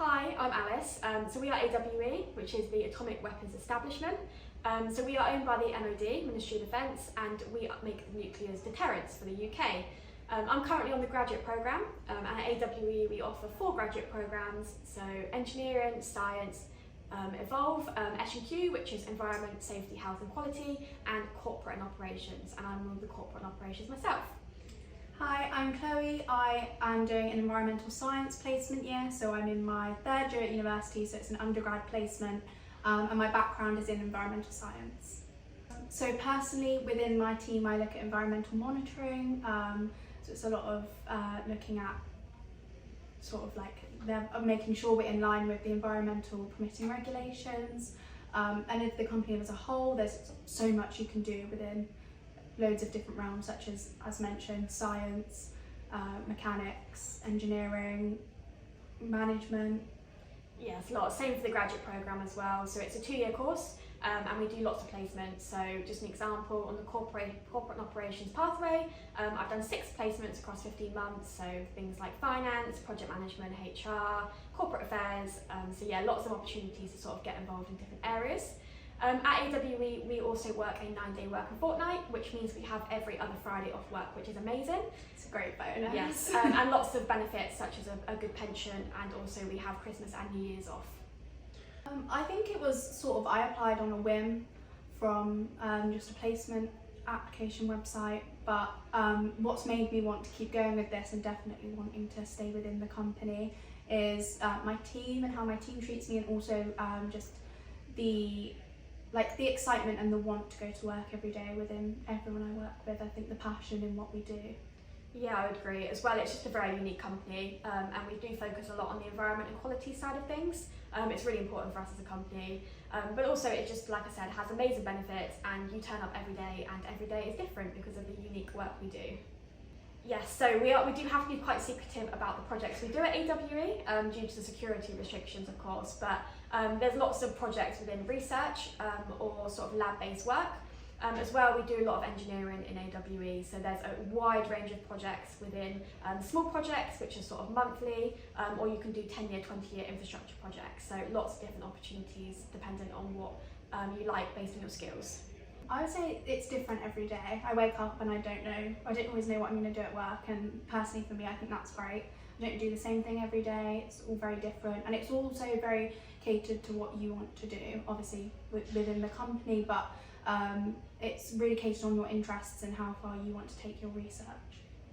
Hi, I'm Alice. So we are AWE, which is the Atomic Weapons Establishment. So we are owned by the MOD, Ministry of Defence, and we make the nuclear's deterrence for the UK. I'm currently on the graduate programme, and at AWE we offer 4 graduate programmes, so Engineering, Science, Evolve, S&Q, which is Environment, Safety, Health and Quality, and Corporate and Operations, and I'm on the Corporate and Operations myself. Hi, I'm Chloe. I am doing an environmental science placement year, so I'm in my 3rd year at university, so it's an undergrad placement, and my background is in environmental science. So personally, within my team, I look at environmental monitoring, so it's a lot of looking at sort of like making sure we're in line with the environmental permitting regulations, and if the company as a whole, there's so much you can do within loads of different realms, such as mentioned, science, mechanics, engineering, management. Yes, a lot. Same for the graduate programme as well. So it's a 2-year course, and we do lots of placements. So just an example, on the corporate and operations pathway, I've done 6 placements across 15 months. So things like finance, project management, HR, corporate affairs. So yeah, lots of opportunities to sort of get involved in different areas. At AWE, we also work a 9-day working fortnight, which means we have every other Friday off work, which is amazing. It's a great bonus. Yes, and lots of benefits such as a good pension, and also we have Christmas and New Year's off. I think it was sort of, I applied on a whim from just a placement application website, but what's made me want to keep going with this and definitely wanting to stay within the company is my team and how my team treats me, and also just the excitement and the want to go to work every day within everyone I work with. I think the passion in what we do. Yeah, I would agree as well. It's just a very unique company, and we do focus a lot on the environment and quality side of things. It's really important for us as a company, but also it just, like I said, has amazing benefits, and you turn up every day, and every day is different because of the unique work we do. Yes, so we do have to be quite secretive about the projects we do at AWE, due to the security restrictions, of course, but there's lots of projects within research or sort of lab-based work. As well, we do a lot of engineering in AWE, so there's a wide range of projects within small projects, which are sort of monthly, or you can do 10-year, 20-year infrastructure projects, so lots of different opportunities dependent on what you like based on your skills. I would say it's different every day. I wake up and I don't always know what I'm going to do at work, and personally for me I think that's great. I don't do the same thing every day, it's all very different, and it's also very catered to what you want to do, obviously within the company, but it's really catered on your interests and how far you want to take your research.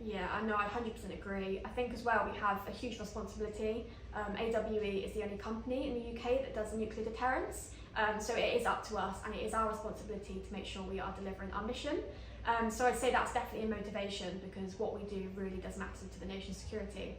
Yeah, I know, I 100% agree. I think as well we have a huge responsibility. AWE is the only company in the UK that does nuclear deterrence, so it is up to us, and it is our responsibility to make sure we are delivering our mission. So I'd say that's definitely a motivation, because what we do really does matter to the nation's security.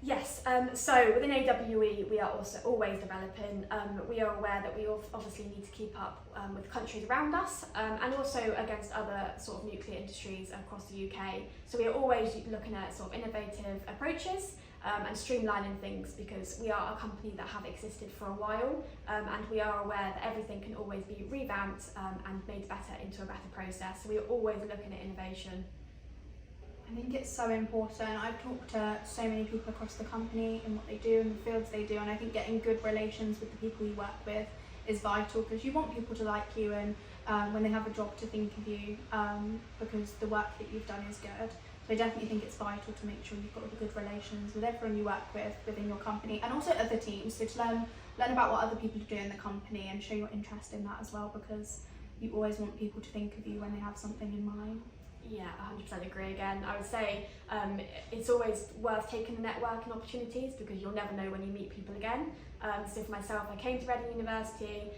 Yes, so within AWE we are also always developing. We are aware that we obviously need to keep up with countries around us, and also against other sort of nuclear industries across the UK. So we are always looking at sort of innovative approaches and streamlining things, because we are a company that have existed for a while, and we are aware that everything can always be revamped and made better into a better process. So we are always looking at innovation. I think it's so important. I've talked to so many people across the company and what they do and the fields they do, and I think getting good relations with the people you work with is vital, because you want people to like you, and when they have a job, to think of you, because the work that you've done is good. So I definitely think it's vital to make sure you've got good relations with everyone you work with within your company, and also other teams, so to learn about what other people do in the company and show your interest in that as well, because you always want people to think of you when they have something in mind. Yeah, 100% agree again. I would say it's always worth taking the networking opportunities, because you'll never know when you meet people again. So for myself, I came to Reading University.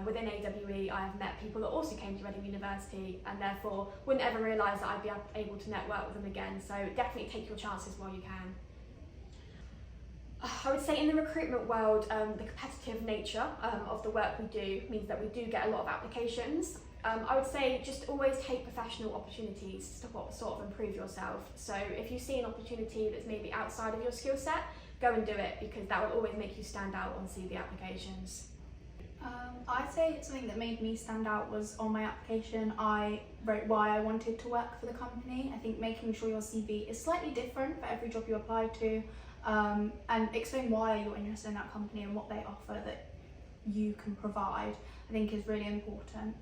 Within AWE, I have met people that also came to Reading University, and therefore wouldn't ever realise that I'd be able to network with them again. So definitely take your chances while you can. I would say in the recruitment world, the competitive nature of the work we do means that we do get a lot of applications. I would say just always take professional opportunities to sort of improve yourself. So if you see an opportunity that's maybe outside of your skill set, go and do it, because that will always make you stand out on CV applications. I'd say something that made me stand out was on my application I wrote why I wanted to work for the company. I think making sure your CV is slightly different for every job you apply to and explain why you're interested in that company and what they offer that you can provide, I think is really important.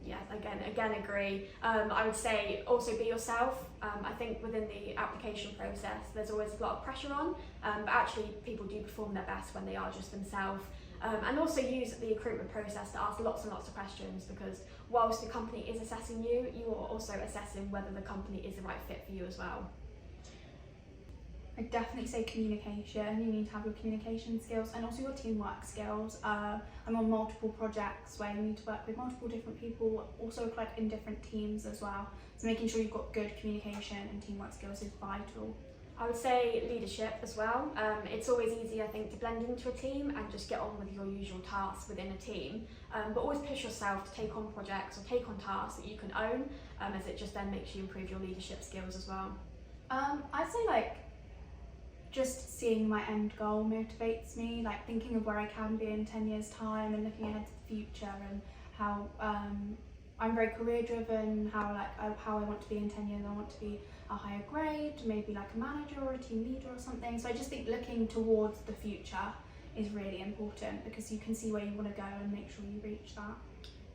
Yeah, again agree. I would say also be yourself. I think within the application process there's always a lot of pressure on, but actually people do perform their best when they are just themselves. And also use the recruitment process to ask lots and lots of questions, because whilst the company is assessing you, you are also assessing whether the company is the right fit for you as well. I definitely say communication. You need to have your communication skills and also your teamwork skills. I'm on multiple projects where you need to work with multiple different people, also like in different teams as well. So making sure you've got good communication and teamwork skills is vital. I would say leadership as well. It's always easy, I think, to blend into a team and just get on with your usual tasks within a team, but always push yourself to take on projects or take on tasks that you can own, as it just then makes you improve your leadership skills as well. I'd say like just seeing my end goal motivates me, like thinking of where I can be in 10 years time and looking ahead to the future, and how I'm very career driven, how I want to be in 10 years. I want to be a higher grade, maybe like a manager or a team leader or something. So I just think looking towards the future is really important, because you can see where you want to go and make sure you reach that.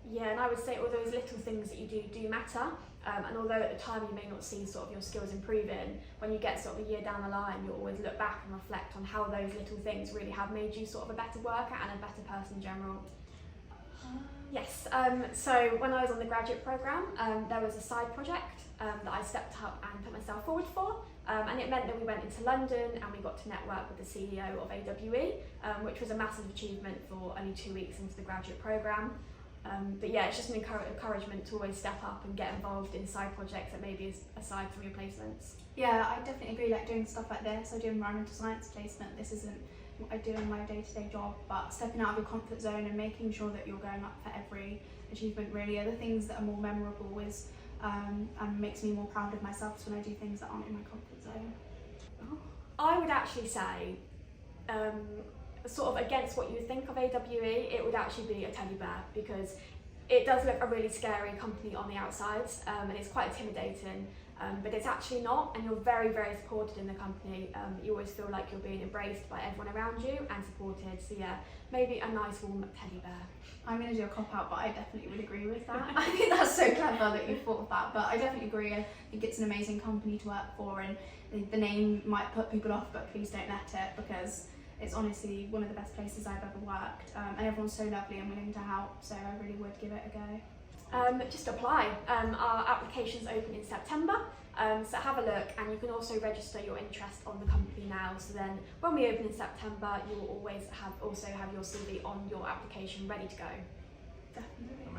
Yeah, and I would say all those little things that you do matter, and although at the time you may not see sort of your skills improving, when you get sort of a year down the line, you'll always look back and reflect on how those little things really have made you sort of a better worker and a better person in general. Yes, so when I was on the graduate programme, there was a side project that I stepped up and put myself forward for, and it meant that we went into London and we got to network with the CEO of AWE, which was a massive achievement for only 2 weeks into the graduate programme. But yeah, it's just an encouragement to always step up and get involved in side projects that maybe is aside from your placements. Yeah, I definitely agree, like doing stuff like this. I do environmental science placement. This isn't what I do in my day-to-day job, but stepping out of your comfort zone and making sure that you're going up for every achievement really are the things that are more memorable, is and makes me more proud of myself when I do things that aren't in my comfort zone. I would actually say, sort of against what you would think of AWE, it would actually be a teddy bear, because it does look a really scary company on the outside, and it's quite intimidating, but it's actually not, and you're very, very supported in the company. You always feel like you're being embraced by everyone around you and supported, so yeah, maybe a nice warm teddy bear. I'm going to do a cop-out, but I definitely would agree with that. I think that's so clever that you thought of that, but I definitely agree. I think it's an amazing company to work for, and the name might put people off, but please don't let it, because it's honestly one of the best places I've ever worked, and everyone's so lovely and willing to help, so I really would give it a go. Just apply. Our applications open in September, so have a look, and you can also register your interest on the company now, so then when we open in September you will always have your CV on your application ready to go. Definitely.